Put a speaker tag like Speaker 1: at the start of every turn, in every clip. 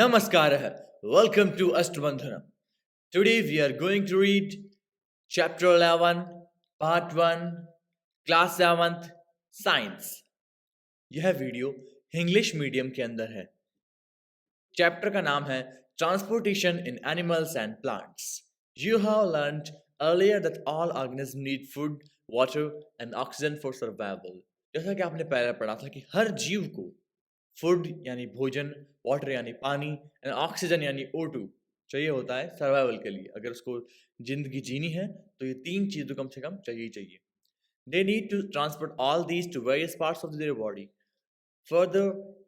Speaker 1: Namaskara. Welcome to Astabandhanam. Today we are going to read Chapter 11, Part 1, Class 7th, Science. यह video English medium के अंदर है. Chapter का नाम है Transportation in Animals and Plants. You have learned earlier that all organisms need food, water and oxygen for survival. जैसा कि आपने पहले पढ़ा था कि हर जीव को फूड यानी भोजन, वाटर यानी पानी एंड ऑक्सीजन यानी O2 चाहिए होता है सर्वाइवल के लिए. अगर उसको जिंदगी जीनी है तो ये तीन चीज़ कम से कम चाहिए ही चाहिए. They need to transport all these to various parts of their body. Further,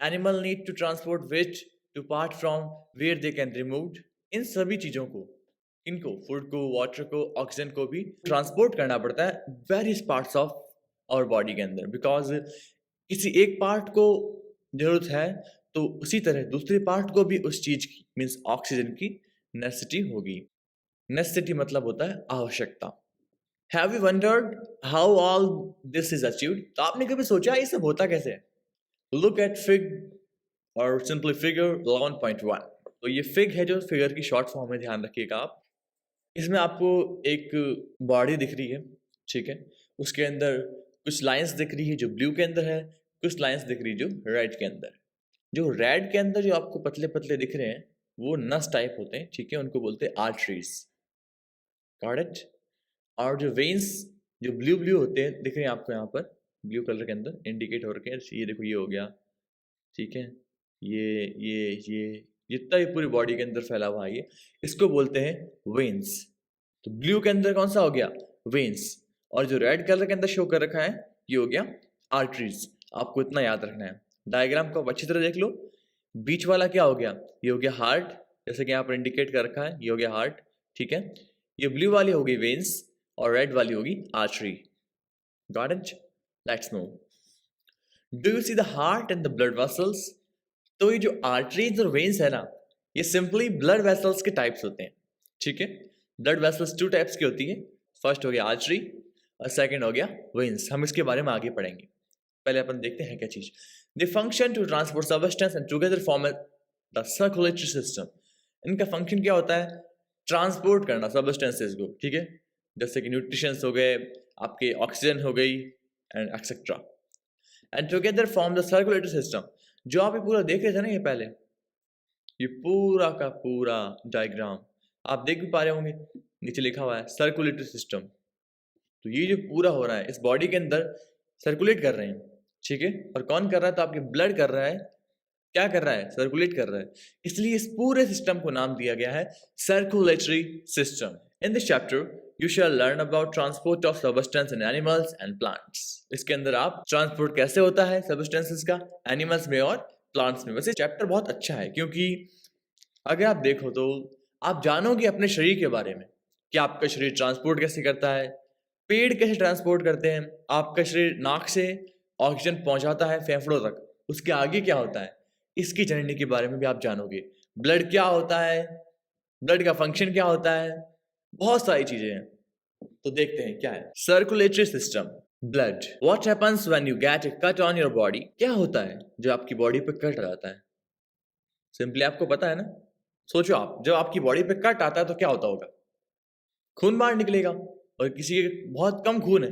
Speaker 1: animal need to transport waste to part from where they can removed. इन सभी चीज़ों को, इनको फूड को, वाटर को, ऑक्सीजन को भी ट्रांसपोर्ट करना पड़ता है various parts of our body के अंदर. बिकॉज किसी एक पार्ट को जरूरत है तो उसी तरह दूसरे पार्ट को भी उस चीज की मीन्स ऑक्सीजन की नेसेसिटी होगी. नेसेसिटी मतलब होता है आवश्यकता. Have you wondered how all this is achieved? तो आपने कभी सोचा ये सब होता कैसे है? लुक एट फिग और सिंपली फिगर 11.1. तो ये फिग है जो फिगर की शॉर्ट फॉर्म में, ध्यान रखिएगा आप. इसमें आपको एक बॉडी दिख रही है, ठीक है. उसके अंदर कुछ लाइंस दिख रही है जो ब्लू के अंदर है, कुछ लाइंस दिख रही है जो रेड के अंदर. जो रेड के अंदर जो आपको पतले पतले दिख रहे हैं वो नस टाइप होते हैं, ठीक है. उनको बोलते हैं आर्टरीज. Got it? और जो वेन्स जो ब्लू ब्लू होते हैं दिख रहे हैं आपको यहाँ पर ब्लू कलर के अंदर इंडिकेट हो रखे हैं. ये देखो, ये हो गया, ठीक है. ये जितना भी पूरी बॉडी के अंदर फैला हुआ है ये, इसको बोलते हैं वेन्स. तो ब्लू के अंदर कौन सा हो गया? वेन्स. और जो रेड कलर के अंदर शो कर रखा है ये हो गया आर्टरीज. आपको इतना याद रखना है. डायग्राम को अच्छी तरह देख लो. बीच वाला क्या हो गया? ये हो गया हार्ट, जैसे कि यहाँ पर इंडिकेट कर रखा है. ये हो गया हार्ट, ठीक है. ये ब्लू वाली होगी वेन्स और रेड वाली होगी artery. Got it? Let's move. Do you see the heart and the blood vessels? तो ये जो आर्टरीज और वेन्स है ना, ये सिंपली ब्लड वेसल्स के टाइप्स होते हैं, ठीक है. ब्लड वेसल्स टू टाइप्स की होती है. फर्स्ट हो गया आर्टरी और सेकंड हो गया वेन्स. हम इसके बारे में आगे पढ़ेंगे. पहले अपन देखते हैं क्या चीज. They function to transport substance and together form the circulatory system. इनका फंक्शन क्या होता है? ट्रांसपोर्ट करना सबस्टेंसेस को, ठीक है. जैसे कि न्यूट्रिशंस हो गए, आपके ऑक्सीजन हो गई and etcetera. And together form the circulatory system. जो आप ये पूरा देख रहे थे ना, ये पहले ये पूरा का पूरा डायग्राम आप देख भी पा रहे होंगे, नीचे लिखा हुआ है सर्कुलेटरी सिस्टम. तो ये जो पूरा हो रहा है इस बॉडी के अंदर सर्कुलेट कर रहे हैं, ठीक है. और कौन कर रहा है? तो आपके ब्लड कर रहा है. क्या कर रहा है? सर्कुलेट कर रहा है. इसलिए इस पूरे सिस्टम को नाम दिया गया है circulatory system. In this chapter you shall learn about transport of substance in animals and plants. इसके अंदर आप ट्रांसपोर्ट कैसे होता है सबस्टेंसेस का एनिमल्स में और प्लांट्स में. वैसे चैप्टर बहुत अच्छा है क्योंकि अगर आप देखो तो आप जानोगे अपने शरीर के बारे में कि आपका शरीर ट्रांसपोर्ट कैसे करता है. पेड़ कैसे ट्रांसपोर्ट करते हैं. आपका शरीर नाक से ऑक्सीजन पहुंचाता है फेफड़ों तक, उसके आगे क्या होता है इसकी जर्नी के बारे में भी आप जानोगे. ब्लड क्या होता है, ब्लड का फंक्शन क्या होता है, बहुत सारी चीजें हैं. तो देखते हैं क्या है circulatory system. Blood. What happens when you get A cut on your body? क्या होता है जब आपकी बॉडी पे कट आ जाता है? सिंपली आपको पता है ना. सोचो आप, जब आपकी बॉडी पे कट आता है तो क्या होता होगा? खून बाहर निकलेगा. और किसी के बहुत कम खून है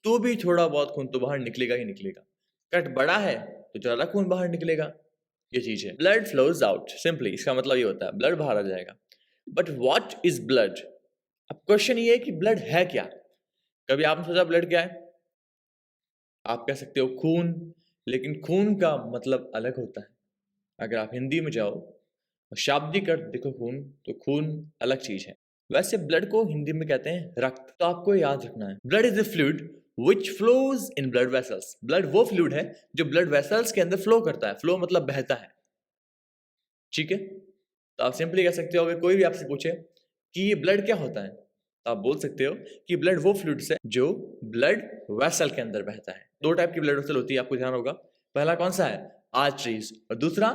Speaker 1: तो भी थोड़ा बहुत खून तो बाहर निकलेगा ही निकलेगा. कट बड़ा है तो ज्यादा खून बाहर निकलेगा. ये चीज है. Blood flows out. सिंपली इसका मतलब ये होता है ब्लड बाहर आ जाएगा. But what is blood? अब क्वेश्चन ये है कि ब्लड है क्या. कभी आपने सोचा ब्लड क्या है? आप कह सकते हो खून, लेकिन खून का मतलब अलग होता है. अगर आप हिंदी में जाओ और शाब्दिक अर्थ देखो खून, तो खून अलग चीज है. वैसे ब्लड को हिंदी में कहते हैं रक्त. तो आपको याद रखना है blood is the fluid which flows in blood vessels. Blood वो फ्लूइड है जो ब्लड वेसल्स के अंदर फ्लो करता है. फ्लो मतलब बहता है, ठीक है. तो आप सिंपली कह सकते हो, अगर कोई भी आपसे पूछे कि ये ब्लड क्या होता है, तो आप बोल सकते हो कि ब्लड वो फ्लूइड्स है जो ब्लड वेसल के अंदर बहता है. दो टाइप की ब्लड वेसल होती है, आपको ध्यान होगा. पहला कौन सा है? आर्टरीज, और दूसरा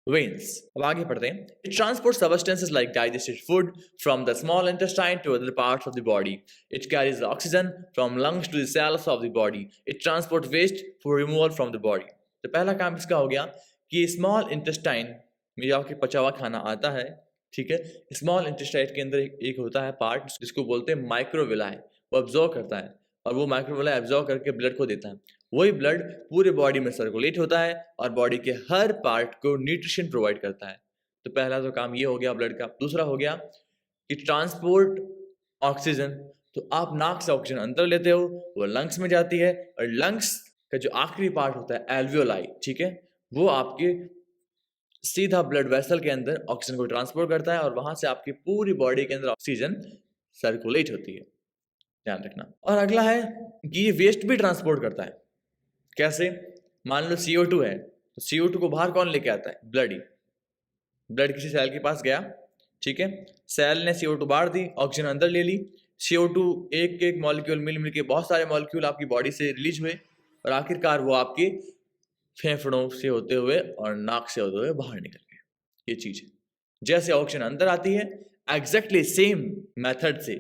Speaker 1: वेन्स. अब आगे पढ़ते हैं. It transport substances like digested food from the small intestine to other parts of the body. It carries the oxygen from lungs to the cells of the body. It transport waste for removal from the body. तो पहला काम इसका हो गया कि small intestine में आपके पचा हुआ खाना आता है, ठीक है। स्मॉल इंटेस्टाइन के अंदर एक होता है पार्ट जिसको बोलते हैं माइक्रोविलाई, वो ऑब्जर्व करता है और वो माइक्रोविलाई ऑब्जर्व करके ब्लड को देता है। वही ब्लड पूरे बॉडी में सर्कुलेट होता है और बॉडी के हर पार्ट को न्यूट्रिशन प्रोवाइड करता है। तो पहला तो काम ये हो गया ब्लड का। दूसरा हो गया कि ट्रांसपोर्ट ऑक्सीजन। तो आप नाक से ऑक्सीजन अंदर लेते हो, वो लंग्स में जाती है और लंग्स का जो आखिरी पार्ट होता है एल्वियोलाई, ठीक है, वो आपके सीधा ब्लड वेसल के अंदर ऑक्सीजन को ट्रांसपोर्ट करता है और वहां से आपकी पूरी बॉडी के अंदर ऑक्सीजन सर्कुलेट होती है, ध्यान रखना। और अगला है कि ये वेस्ट भी ट्रांसपोर्ट करता है। कैसे? मान लो CO2 है, तो CO2 को बाहर कौन लेके आता है? ब्लड ही। ब्लड किसी सेल के पास गया, ठीक है, सेल ने CO2 बाहर दी, ऑक्सीजन अंदर ले ली, CO2 एक एक मॉलिक्यूल मिल के बहुत सारे मॉलिक्यूल आपकी बॉडी से रिलीज हुए और आखिरकार वो आपके फेफड़ों से होते हुए और नाक से होते हुए बाहर निकल गए। ये चीज है। जैसे ऑक्सीजन अंदर आती है, एग्जैक्टली सेम मेथड से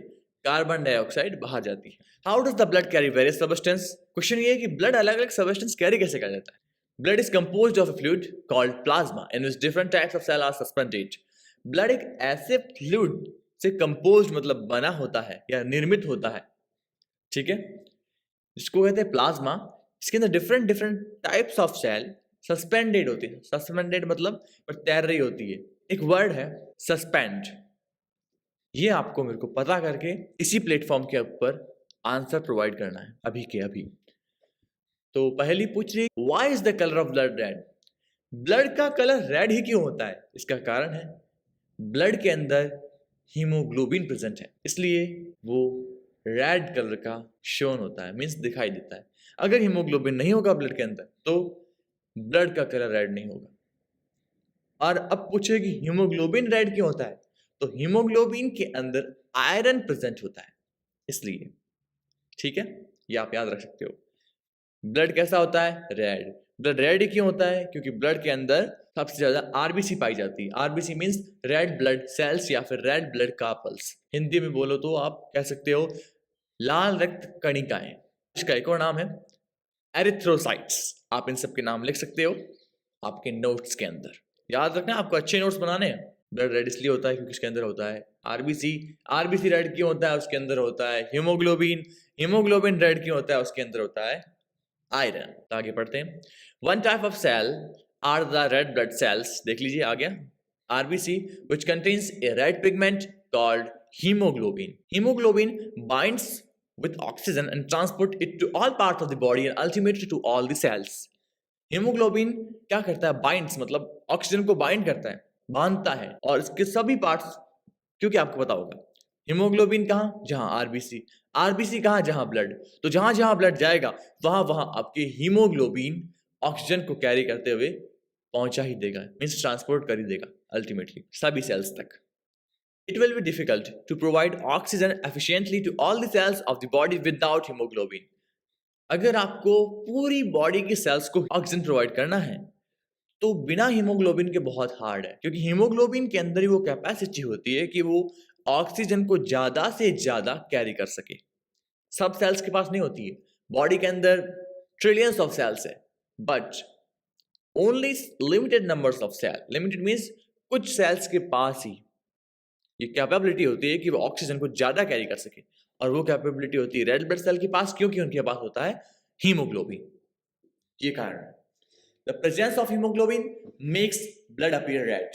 Speaker 1: कार्बन डाइऑक्साइड बाहर जाती है। How does the blood carry various substance? Question ये है कि ब्लड अलग अलग सब्सटेंस कैरी कैसे कर जाता है। Blood is composed of a fluid called plasma in which different types of cell are suspended. Blood एक ऐसे फ्लूइड से कंपोज्ड मतलब बना होता है या निर्मित होता है, ठीक है, जिसको कहते हैं प्लाज्मा। इसके अंदर different different types of cell suspended होती है। सस्पेंडेड मतलब तैर रही होती है। एक वर्ड है सस्पेंड। ये आपको मेरे को पता करके इसी प्लेटफॉर्म के ऊपर आंसर प्रोवाइड करना है अभी के अभी। तो पहली पूछ रही, why is the colour of blood red? Blood का कलर रेड ही क्यों होता है? इसका कारण है ब्लड के अंदर हीमोग्लोबिन प्रेजेंट है, इसलिए वो रेड कलर का शोन होता है, मींस दिखाई देता है। अगर हीमोग्लोबिन नहीं होगा ब्लड के अंदर तो ब्लड का कलर रेड नहीं होगा। और अब पूछे कि हीमोग्लोबिन रेड क्यों होता है? तो हीमोग्लोबिन के अंदर आयरन प्रेजेंट होता है, इसलिए, ठीक है, ये आप याद रख सकते हो। ब्लड कैसा होता है? रेड। ब्लड रेड क्यों होता है? क्योंकि ब्लड के अंदर सबसे ज्यादा आरबीसी पाई जाती है। RBC means red blood sales या फिर रेड ब्लड कार्पल्स। हिंदी में बोलो तो आप कह सकते हो लाल रक्त कणिकाएं। इसका एक और नाम है एरिथ्रोसाइट्स। आप इन सब के नाम लिख सकते हो आपके नोट्स के अंदर। याद रखना, आपको अच्छे नोट्स बनाने हैं। ब्लड रेड इसलिए होता है क्योंकि इसके अंदर होता है आरबीसी। आरबीसी रेड क्यों होता है? उसके अंदर होता है हीमोग्लोबिन। हीमोग्लोबिन रेड क्यों होता है? उसके अंदर होता है आयरन। तो आगे पढ़ते हैं। One type of cell are the red blood cells. देख लीजिए आ गया RBC, which contains a red pigment called hemoglobin. Hemoglobin binds with oxygen and transport it to all parts of the body and ultimately to all the cells. Haemoglobin क्या करता है? Binds मतलब oxygen को bind करता है, बांधता है, और इसके सभी पार्ट्स, क्योंकि आपको पता होगा हीमोग्लोबिन कहाँ? जहां आरबीसी। आरबीसी कहाँ? जहां ब्लड। तो जहां जहां ब्लड जाएगा वहां वहां आपके हीमोग्लोबिन ऑक्सीजन को कैरी करते हुए पहुंचा ही देगा, मीन्स ट्रांसपोर्ट कर ही देगा अल्टीमेटली सभी सेल्स तक। It will be difficult to provide oxygen efficiently to all the cells of the body without hemoglobin. अगर आपको पूरी बॉडी की सेल्स को ऑक्सीजन प्रोवाइड करना है तो बिना हीमोग्लोबिन के बहुत हार्ड है, क्योंकि हीमोग्लोबिन के अंदर ही वो कैपेसिटी होती है कि वो ऑक्सीजन को ज्यादा से ज्यादा कैरी कर सके। सब सेल्स के पास नहीं होती है। बॉडी के अंदर ट्रिलियंस ऑफ सेल्स है, but only limited numbers of cell. Limited means कुछ सेल्स के पास ही ये कैपेबिलिटी होती है कि वो ऑक्सीजन को ज्यादा कैरी कर सके, और वो कैपेबिलिटी होती है रेड ब्लड सेल के पास, क्योंकि उनके पास होता है हीमोग्लोबिन। ये कारण है। The presence of haemoglobin makes blood appear red,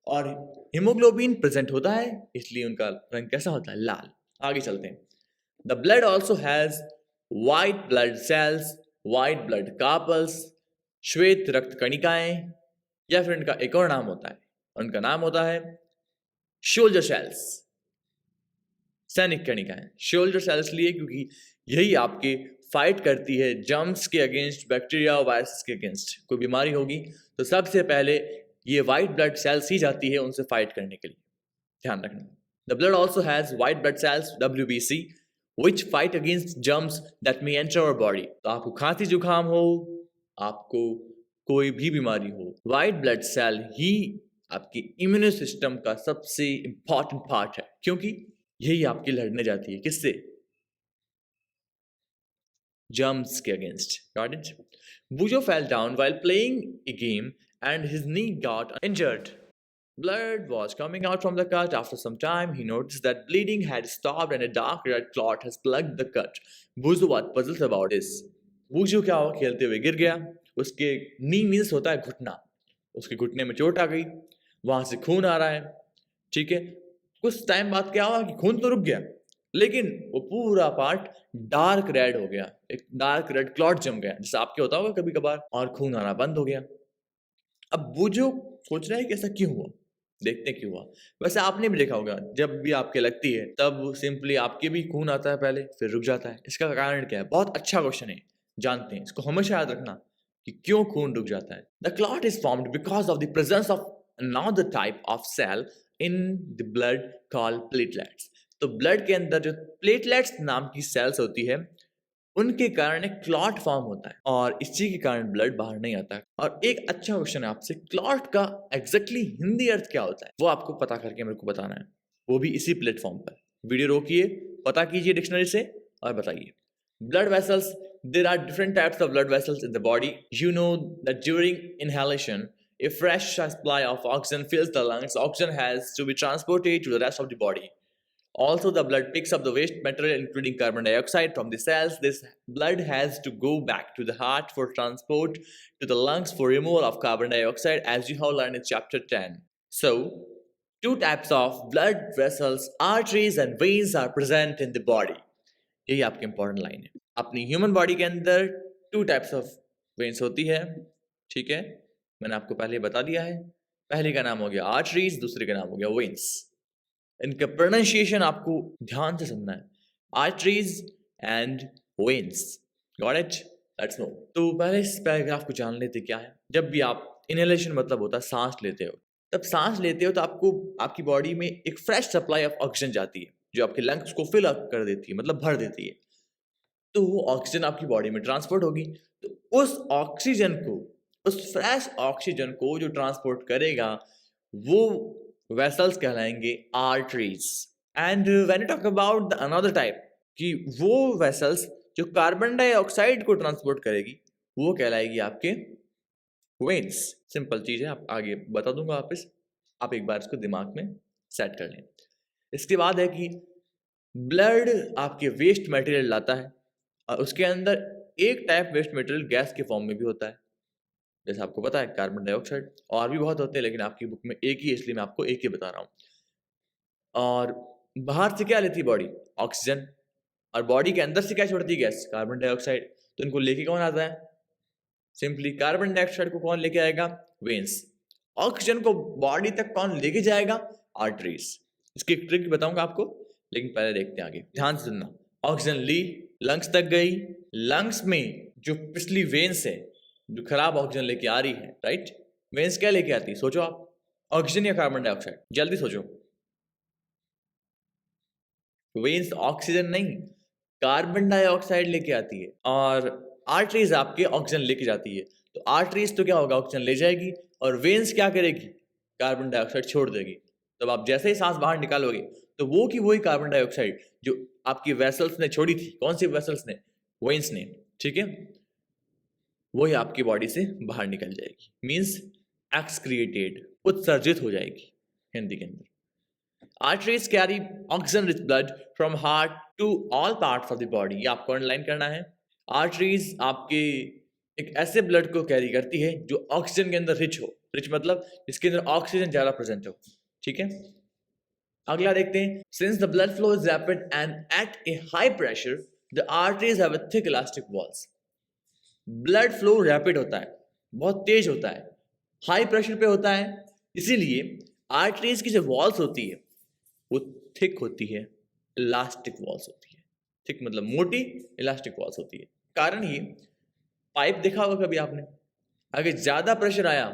Speaker 1: और हीमोग्लोबिन प्रेजेंट होता है इसलिए उनका रंग कैसा होता है? लाल। आगे चलते हैं। The blood also has white blood cells, white blood carpals, श्वेत रक्त कणिकाएं, या फिर इनका एक और नाम होता है, उनका नाम होता है शोल्डर सेल्स, सैनिक कणिकाएं। शोल्डर सेल्स लिए क्योंकि यही आपके फाइट करती है जर्म्स के अगेंस्ट, बैक्टीरिया और वायरस के अगेंस्ट। कोई बीमारी होगी तो सबसे पहले ये व्हाइट ब्लड सेल्स ही जाती है उनसे फाइट करने के लिए, ध्यान रखना। The blood also has white blood cells WBC which fight against germs that may enter our body. तो आपको खांसी जुकाम हो, आपको कोई भी बीमारी हो, व्हाइट ब्लड सेल ही आपकी इम्यून सिस्टम का सबसे इंपॉर्टेंट पार्ट है, क्योंकि यही आपकी लड़ने जाती है किससे? जर्म्स के against. Got it? Bujo fell down while playing a game and his knee got injured. Blood was coming out from the cut. After some time, he noticed that bleeding had stopped and a dark red clot has plugged the cut. Buzu was puzzled about this. Buzu क्या हुआ, खेलते हुए गिर गया. उसके नी means होता है घुटना. उसके घुटने में चोट आ गई. वहां से खून आ रहा है. ठीक है. कुछ टाइम बाद क्या हुआ कि खून तो रुक गया, लेकिन वो पूरा पार्ट डार्क रेड हो गया. एक डार्क रेड क्लॉट जम गया, जैसे आपके होता होगा कभी कभार, और खून आना बंद हो गया. अब वो जो सोच रहा है कि ऐसा क्यों हुआ, देखते हैं क्यों हुआ. वैसे आपने भी देखा होगा, जब भी आपके लगती है तब सिंपली आपके भी खून आता है पहले, फिर रुक जाता है. इसका कारण क्या है? बहुत अच्छा क्वेश्चन है, जानते हैं. इसको हमेशा याद रखना कि क्यों खून रुक जाता है. The clot is formed because of the presence of another type of cell in the blood called platelets. तो ब्लड के अंदर जो प्लेटलेट्स नाम की सेल्स होती है, उनके कारण एक क्लॉट फॉर्म होता है और इसी के कारण ब्लड बाहर नहीं आता है. और एक अच्छा क्वेश्चन है आपसे, क्लॉट का एग्जैक्टली हिंदी अर्थ क्या होता है, वो आपको पता करके मेरे को बताना है, वो भी इसी प्लेटफॉर्म पर. वीडियो रोकिए, पता कीजिए डिक्शनरी से और बताइए. Blood vessels, there are different types of blood vessels in the body. You know that during inhalation, a fresh supply of oxygen fills the lungs. Oxygen has to be transported to the rest of the body. Also, the blood picks up the waste material, including carbon dioxide, from the cells. This blood has to go back to the heart for transport to the lungs for removal of carbon dioxide, as you have learned in chapter 10. So, two types of blood vessels, arteries and veins, are present in the body. यही आपकी important line है. अपनी human body के अंदर two types of veins होती है. ठीक है, मैंने आपको पहले बता दिया है. पहले का नाम हो गया आर्टरीज, दूसरे का नाम हो गया वेन्स. इनका प्रोनाउंसिएशन आपको ध्यान से सुनना है, arteries and veins. Got it? Let's no. तो पहले इस पैराग्राफ को जान लेते क्या है. जब भी आप इनहेलेशन मतलब होता है सांस लेते हो, तब सांस लेते हो तो आपको आपकी बॉडी में एक फ्रेश सप्लाई ऑफ ऑक्सीजन जाती है, जो आपके लंग्स को फिल अप कर देती है, मतलब भर देती है. तो वो ऑक्सीजन आपकी बॉडी में ट्रांसपोर्ट होगी. तो उस ऑक्सीजन को, उस फ्रेश ऑक्सीजन को जो ट्रांसपोर्ट करेगा, वो वेसल्स कहलाएंगे arteries. And when you talk about the another type, कि वो वेसल्स जो कार्बन डाइऑक्साइड को ट्रांसपोर्ट करेगी, वो कहलाएगी आपके वेन्स. सिंपल चीज है, आप आगे बता दूंगा वापस, आप एक बार इसको दिमाग में सेट कर लें. इसके बाद है कि ब्लड आपके वेस्ट मटेरियल लाता है, और उसके अंदर एक टाइप वेस्ट मटेरियल गैस के फॉर्म में भी होता है, जैसे आपको पता है कार्बन डाइऑक्साइड. और भी बहुत होते हैं, लेकिन आपकी बुक में एक ही है, इसलिए मैं आपको एक ही बता रहा हूँ. और बाहर से क्या लेती है बॉडी? ऑक्सीजन. और बॉडी के अंदर से क्या छोड़ती है? Gas, carbon dioxide. तो इनको लेके कौन आता है? सिंपली कार्बन डाइऑक्साइड को कौन लेके आएगा? वेन्स. ऑक्सीजन को बॉडी तक कौन लेके जाएगा? आर्टरीज. इसकी एक ट्रिक बताऊंगा आपको, लेकिन पहले देखते हैं आगे. ध्यान से सुनना. ऑक्सीजन ली, लंग्स तक गई. लंग्स में जो पिछली वेन्स है, जो खराब ऑक्सीजन लेके आ रही है, राइट? वेन्स क्या लेके आती है? सोचो आप, ऑक्सीजन या कार्बन डाइऑक्साइड? जल्दी सोचो. वेन्स ऑक्सीजन नहीं, कार्बन डाइऑक्साइड लेके आती है, और आर्टरीज आपके ऑक्सीजन लेके जाती है. तो आर्टरीज तो क्या होगा? ऑक्सीजन ले जाएगी, और वेन्स क्या करेगी? कार्बन डाइऑक्साइड छोड़ देगी. तब आप जैसे ही सांस बाहर निकालोगे, तो वो की वही कार्बन डाइऑक्साइड जो आपकी वेसल्स ने छोड़ी थी, कौन सी वेसल्स ने? वेन्स ने. ठीक है, वही आपकी बॉडी से बाहर निकल जाएगी. मीन्स एक्सक्रिएटेड, उत्सर्जित हो जाएगी हिंदी के अंदर. Arteries carry oxygen-rich blood from heart to all parts of the body. ये आपको अंडरलाइन करना है. Arteries आपके एक ऐसे ब्लड को कैरी करती है जो ऑक्सीजन के अंदर रिच हो. रिच मतलब इसके अंदर ऑक्सीजन ज्यादा प्रेजेंट हो. ठीक है, अगला देखते हैं. Since the blood flow is rapid and at a high pressure, the arteries have a thick elastic walls. Blood flow rapid होता है, बहुत तेज होता है, हाई प्रेशर पे होता है, इसीलिए आर्टरीज की जो वॉल्स होती है वो थिक होती है, इलास्टिक वॉल्स होती है. थिक मतलब मोटी, इलास्टिक वॉल्स होती है. कारण ये, पाइप देखा होगा कभी आपने, अगर ज्यादा प्रेशर आया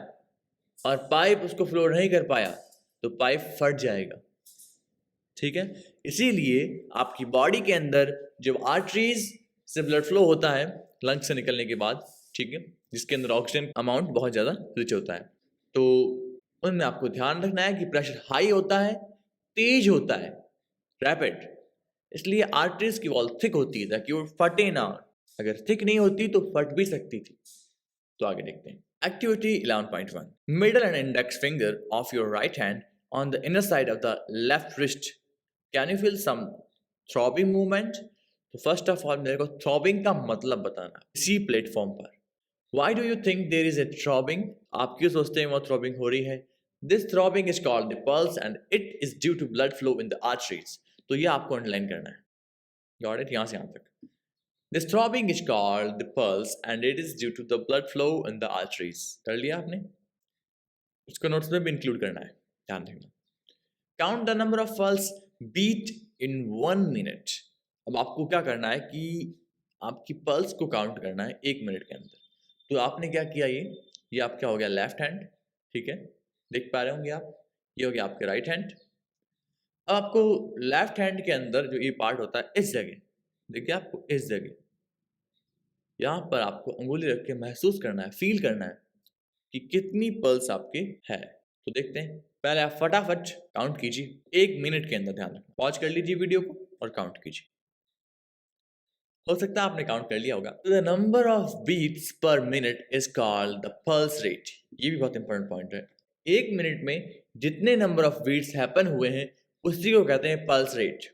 Speaker 1: और पाइप उसको फ्लो नहीं कर पाया, तो पाइप फट जाएगा. ठीक है, इसीलिए आपकी बॉडी के अंदर जब आर्टरीज से ब्लड फ्लो होता है लंग से निकलने के बाद, ठीक है, जिसके अंदर ऑक्सीजन अमाउंट बहुत ज्यादा रिच होता है, तो उनमें आपको ध्यान रखना है कि प्रेशर हाई होता है, तेज होता है, रैपिड. इसलिए आर्टरीज की वॉल थिक होती है ताकि वो फटे ना. अगर थिक नहीं होती तो फट भी सकती थी. तो आगे देखते हैं। Activity 11.1, middle and index finger of your right hand on the inner side of the left wrist, can you feel some throbbing movement? तो फर्स्ट ऑफ ऑल मेरे को थ्रॉबिंग का मतलब बताना इसी प्लेटफॉर्म पर। Why do you think there is a throbbing? आप क्यों सोचते हैं वो थ्रॉबिंग हो रही है? This throbbing is called the pulse and it is due to blood flow in the arteries. तो ये आपको अंडरलाइन करना है। Got it? यहाँ से यहाँ तक। This throbbing is called the pulse and it is due to the blood flow in the arteries. कर लिया आपने? इसको नोट्स में भी इंक्लूड करना है, ध्यान रखना। Count the number of pulse beat in 1 minute. अब आपको क्या करना है कि आपकी पल्स को काउंट करना है 1 मिनट के अंदर। तो आपने क्या किया, ये आप क्या हो गया लेफ्ट हैंड, ठीक है, देख पा रहे होंगे आप, ये हो गया आपके राइट हैंड। अब आपको लेफ्ट हैंड के अंदर जो ये पार्ट होता है इस जगह, देखिए आपको इस जगह यहाँ पर आपको अंगुली रख के महसूस करना है, फील करना है कि कितनी पल्स आपकी है। तो देखते हैं, पहले आप फटाफट काउंट कीजिए 1 मिनट के अंदर, ध्यान रखना। पॉज कर लीजिए वीडियो को और काउंट कीजिए। हो सकता है आपने काउंट कर लिया होगा। The number of beats per minute is called the pulse rate. ये भी बहुत इंपॉर्टेंट पॉइंट है। 1 मिनट में जितने नंबर ऑफ बीट्स हैपन हुए हैं उसी को कहते हैं pulse rate.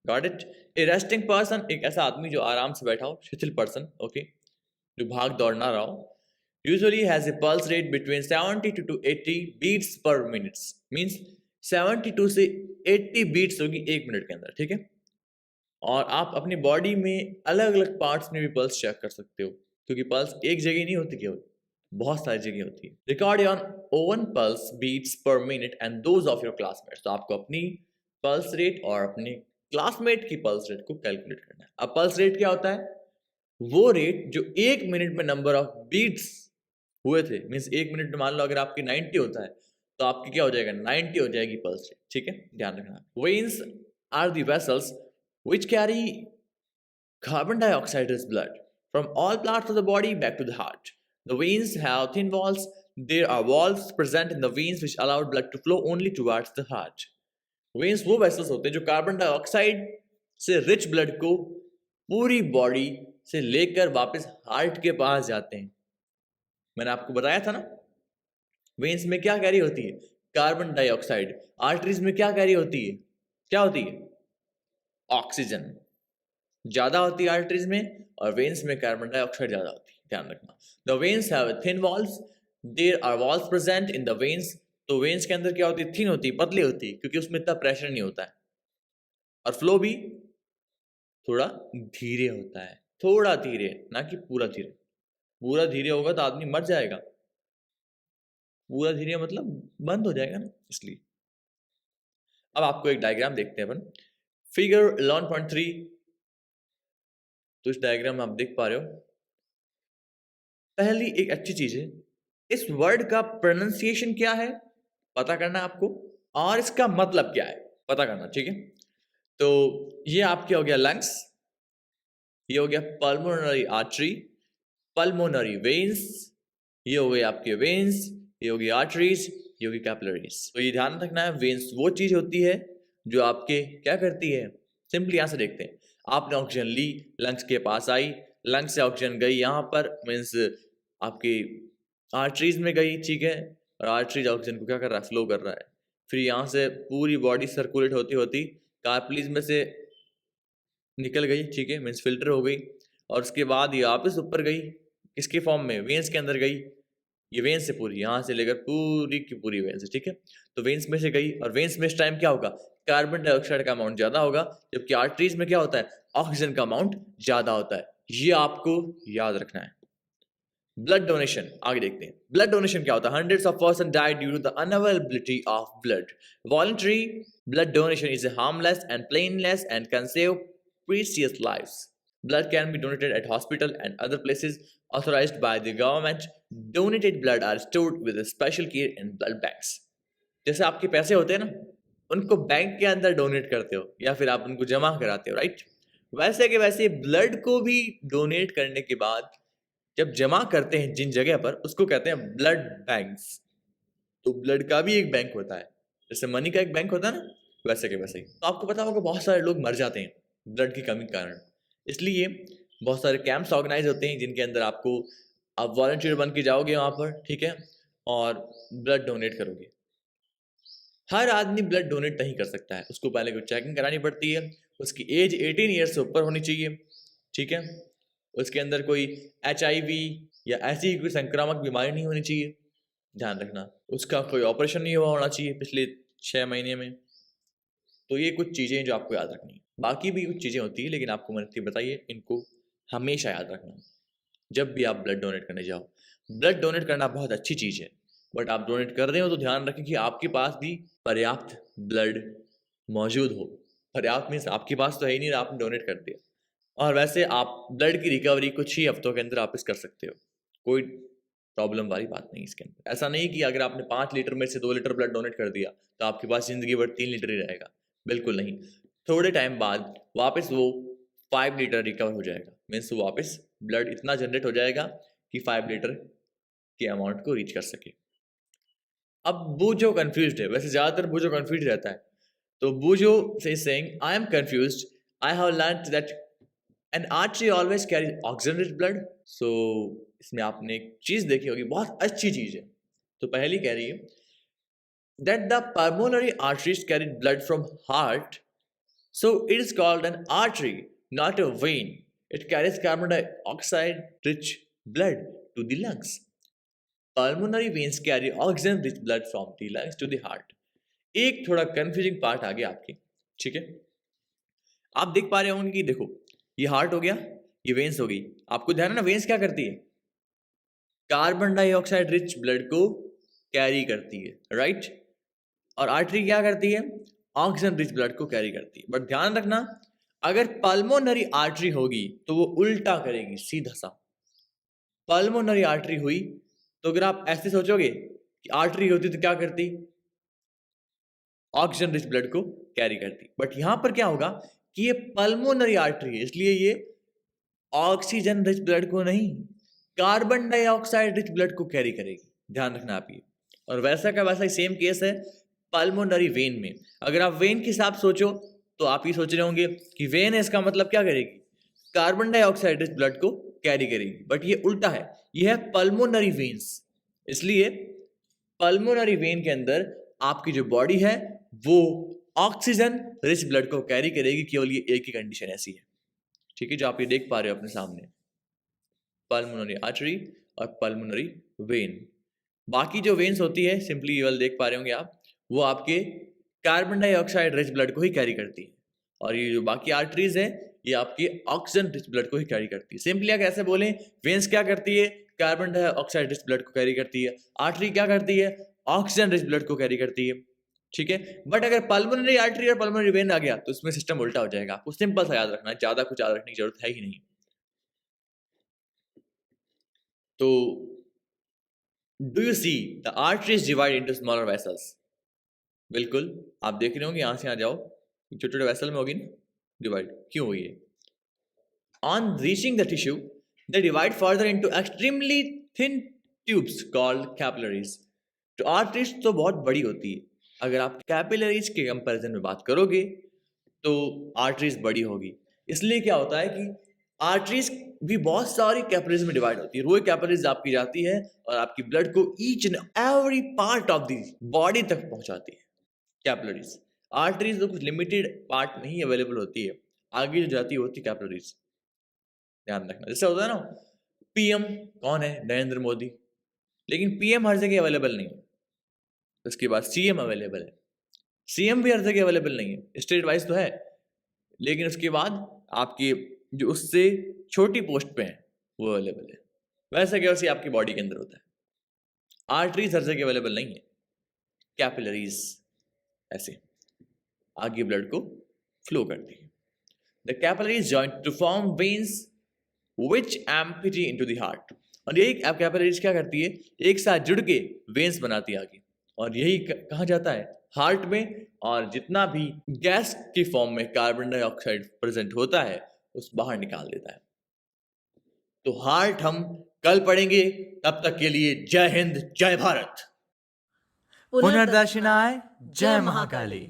Speaker 1: Got it? A resting person, एक ऐसा आदमी जो आराम से बैठा हो, शिथिल पर्सन, ओके, जो भाग दौड़ ना रहा हो, usually has a pulse rate between 72 to 80 beats per minute. Means 72 से 80 बीट्स होगी 1 मिनट के अंदर, ठीक है। और आप अपनी बॉडी में अलग अलग पार्ट्स में भी पल्स चेक कर सकते हो, क्योंकि पल्स एक जगह नहीं होती, केवल बहुत सारी जगह होती है। Record your own pulse beats per minute and those of your classmates. तो आपको अपनी पल्स रेट और अपने क्लासमेट की पल्स रेट को कैलकुलेट करना है। अब पल्स रेट क्या होता है? वो रेट जो 1 मिनट में नंबर ऑफ बीट्स हुए थे, मीन्स 1 मिनट में मान लो अगर आपकी 90 होता है तो आपकी क्या हो जाएगा, 90 हो जाएगी पल्स रेट, ठीक है, ध्यान रखना। Veins are the vessels which carry carbon dioxide as blood from all parts of the body back to the heart. The veins have thin walls. There are valves present in the veins which allow blood to flow only towards the heart. Veins वो vessels होते हैं जो carbon dioxide से rich blood को पूरी body से लेकर वापस हार्ट के पास जाते हैं। मैंने आपको बताया था ना, वेन्स में क्या कैरी होती है, कार्बन डाइऑक्साइड। आर्टरीज में क्या कैरी होती है, क्या होती है, ऑक्सीजन ज्यादा होती है आर्टरीज में, और वेन्स में कार्बन डाइऑक्साइड ज्यादा होती है, ध्यान रखना। The veins have thin walls, there are walls present in the veins. तो वेन्स के अंदर क्या होती है, थिन होती है, पतली होती है, क्योंकि उसमें इतना प्रेशर नहीं होता है, और फ्लो भी थोड़ा धीरे होता है, थोड़ा धीरे, ना कि पूरा धीरे। पूरा धीरे होगा तो आदमी मर जाएगा, पूरा धीरे मतलब बंद हो जाएगा ना, इसलिए। अब आपको एक डायग्राम देखते हैं अपन, फिगर 11.3। तो इस डायग्राम में आप देख पा रहे हो, पहली एक अच्छी चीज है, इस वर्ड का प्रोनाउंसिएशन क्या है पता करना है आपको, और इसका मतलब क्या है पता करना, ठीक है। तो ये आपके हो गया लंग्स, ये हो गया पल्मोनरी आर्टरी, पल्मोनरी वेन्स, ये हो गए आपके वेन्स, ये हो गई आर्टरीज, ये होगी कैपिलरीज। तो ये ध्यान रखना है, वेन्स वो चीज होती है जो आपके क्या करती है, सिंपली यहां से देखते हैं, आपने ऑक्सीजन ली, लंग्स के पास आई, लंग्स से ऑक्सीजन गई यहाँ पर, मीन्स आपकी आर्टरीज में गई, ठीक है, और आर्टरीज ऑक्सीजन को क्या कर रहा है, फ्लो कर रहा है। फिर यहाँ से पूरी बॉडी सर्कुलेट होती होती कैपिलरीज में से निकल गई, ठीक है, मीन्स फिल्टर हो गई, और उसके बाद ये वापस ऊपर गई, किसके फॉर्म में, वेन्स के अंदर गई। ये वेन्स से पूरी, यहाँ से लेकर पूरी की पूरी वेन्स, ठीक है। तो वेन्स में से गई, और वेन्स में इस टाइम क्या होगा, कार्बन डाइऑक्साइड का अमाउंट ज्यादा होगा, जबकि आर्टरीज में क्या होता है, ऑक्सीजन का अमाउंट ज्यादा होता है। ये आपको याद रखना है। ब्लड डोनेशन, आगे देखते हैं। ब्लड डोनेशन क्या होता है? Hundreds of person died due to the unavailability of blood. Voluntary blood donation is harmless and painless and can save precious lives. Blood can be donated at hospital and other places authorized by the government. Donated blood are stored with a special care in blood banks. जैसे आपके पैसे होते हैं ना, उनको bank के अंदर donate करते हो या फिर आप उनको जमा कराते हो, राइट? वैसे के वैसे ब्लड को भी डोनेट करने के बाद जब जमा करते हैं जिन जगह पर, उसको कहते हैं ब्लड बैंक्स। तो ब्लड का भी एक बैंक होता है, जैसे मनी का एक बैंक होता है ना, वैसे के वैसे ही। तो आपको पता होगा बहुत सारे लोग मर जाते हैं ब्लड की कमी के कारण, इसलिए बहुत सारे कैंप्स ऑर्गेनाइज होते हैं जिनके अंदर आपको आप वॉलंटियर बन के जाओगे वहाँ पर, ठीक है, और ब्लड डोनेट करोगे। हर आदमी ब्लड डोनेट नहीं कर सकता है, उसको पहले कुछ चेकिंग करानी पड़ती है, उसकी एज 18 ईयर्स से ऊपर होनी चाहिए, ठीक है, उसके अंदर कोई HIV या ऐसी कोई संक्रामक बीमारी नहीं होनी चाहिए, ध्यान रखना, उसका कोई ऑपरेशन नहीं हुआ होना चाहिए पिछले 6 महीने में। तो ये कुछ चीज़ें हैं जो आपको याद रखनी है। बाकी भी कुछ चीज़ें होती है, लेकिन आपको मैंने बताइए, इनको हमेशा याद रखना जब भी आप ब्लड डोनेट करने जाओ। ब्लड डोनेट करना बहुत अच्छी चीज़ है, बट आप डोनेट कर रहे हो तो ध्यान रखें कि आपके पास भी पर्याप्त ब्लड मौजूद हो। पर्याप्त मीन्स आपके पास तो है ही नहीं, आपने डोनेट कर दिया। और वैसे आप ब्लड की रिकवरी कुछ ही हफ्तों के अंदर वापस कर सकते हो, कोई प्रॉब्लम वाली बात नहीं इसके अंदर। ऐसा नहीं कि अगर आपने 5 लीटर में से 2 लीटर ब्लड डोनेट कर दिया तो आपके पास जिंदगी भर 3 लीटर ही रहेगा, बिल्कुल नहीं। थोड़े टाइम बाद वापस वो 5 लीटर रिकवर हो जाएगा, मीन्स वापस ब्लड इतना जनरेट हो जाएगा कि 5 लीटर के अमाउंट को रीच कर सके। अब बूझो कंफ्यूज्ड है, वैसे ज़्यादातर बूझो कंफ्यूज रहता है, तो बूझो से saying I am confused, I have learned that an artery always carry oxygen rich blood. So इसमें आपने एक चीज़ देखी होगी, बहुत अच्छी चीज़ है। तो पहली कह रही है that the pulmonary arteries carry blood from heart, so it is called an artery, not a vein. It carries carbon dioxide rich blood to the lungs. Pulmonary veins carry oxygen rich blood from the lungs to the heart. एक थोड़ा confusing part आ गया आपके, ठीक है। आप देख पा रहे होंगे कि देखो, ये हार्ट हो गया, ये वेन्स हो गई। आपको ध्यान है ना, वेन्स क्या करती है, कार्बन डाइऑक्साइड रिच ब्लड को कैरी करती है, राइट। और आर्टरी क्या करती है, ऑक्सीजन रिच ब्लड को कैरी करती है। बट ध्यान रखना, अगर पल्मोनरी आर्टरी होगी तो वो उल्टा करेगी, सीधा सा। पल्मोनरी आर्टरी हुई तो अगर आप ऐसे सोचोगे कि आर्टरी होती तो क्या करती, ऑक्सीजन रिच ब्लड को कैरी करती। बट यहां पर क्या होगा कि ये पल्मोनरी आर्टरी है, इसलिए ये ऑक्सीजन रिच ब्लड को नहीं, कार्बन डाइऑक्साइड रिच ब्लड को कैरी करेगी, ध्यान रखना आप ये। और वैसा का वैसा ही सेम केस है पल्मोनरी वेन में। अगर आप वेन के हिसाब सोचो तो आप ये सोच रहे होंगे कि वेन है, इसका मतलब क्या करेगी, कार्बन डाइऑक्साइड रिच ब्लड को कैरी करेगी, बट ये उल्टा है, ये है पल्मोनरी वेन्स। इसलिए पल्मोनरी वेन के अंदर आपकी जो बॉडी है वो ऑक्सीजन रिच ब्लड को कैरी करेगी, केवल ये एक ही कंडीशन ऐसी है, ठीक है, जो आप ये देख पा रहे हो अपने सामने, पल्मोनरी आर्टरी और पल्मोनरी वेन। बाकी जो वेन्स होती है, सिंपली ये वाला देख पा रहे होंगे आप, वो आपके कार्बन डाइऑक्साइड रिच ब्लड को ही कैरी करती है, और ये जो बाकी आर्टरीज है ये आपकी ऑक्सीजन रिच ब्लड को ही कैरी करती है। सिंपली अगर ऐसे बोलें, वेन्स क्या करती है, कार्बन डाइऑक्साइड रिच ब्लड को कैरी करती है, आर्टरी क्या करती है, ऑक्सीजन रिच ब्लड को कैरी करती है, ठीक है। बट अगर पल्मोनरी आर्टरी और पल्मोनरी वेन आ गया तो उसमें सिस्टम उल्टा हो जाएगा। आपको सिंपल सा याद रखना है, ज्यादा कुछ याद रखने की जरूरत है ही नहीं। तो do you see the arteries divide into smaller vessels, बिल्कुल आप देख रहे होंगे, यहां से यहां जाओ, छोटे छोटे वेसल में होगी ना डिवाइड, क्यों हुई है, on reaching the tissue they divide further into extremely thin tubes called capillaries. तो आर्टरीज तो बहुत बड़ी होती है, अगर आप कैपिलरीज के कंपैरिजन में बात करोगे तो आर्टरीज बड़ी होगी। इसलिए क्या होता है कि आर्टरीज भी बहुत सारी कैपिलरीज में डिवाइड होती है, वो कैपिलरीज आपकी जाती है और आपकी ब्लड को each and every part of the body तक पहुंचाती है। कैपिलरीज, आर्टरीज तो कुछ लिमिटेड पार्ट में ही अवेलेबल होती है, आगे जो जाती है होती है कैपिलरीज, ध्यान रखना। जैसे होता है ना, पीएम कौन है, नरेंद्र मोदी, लेकिन पीएम हर जगह अवेलेबल नहीं है। उसके बाद सीएम अवेलेबल है, सीएम भी हर जगह अवेलेबल नहीं है, स्टेट वाइज तो है, लेकिन उसके बाद आपकी जो उससे छोटी पोस्ट पे है वो अवेलेबल है। वैसे क्या वैसे आपकी बॉडी के अंदर होता है। आर्टरीज हर जगह अवेलेबल नहीं है, कैपिलरीज ऐसे आगे ब्लड को फ्लो करती है। The capillaries join to form veins which empty into the heart. और यही कैपिलरीज क्या करती है, एक साथ जुड़ के वेन्स बनाती है आगे, और यही कहा जाता है हार्ट में। और जितना भी गैस की फॉर्म में कार्बन डाइऑक्साइड प्रेजेंट होता है उस बाहर निकाल देता है। तो हार्ट हम कल पढ़ेंगे, तब तक के लिए जय हिंद, जय भारत।
Speaker 2: पुनर्दर्शनाय जय महाकाली।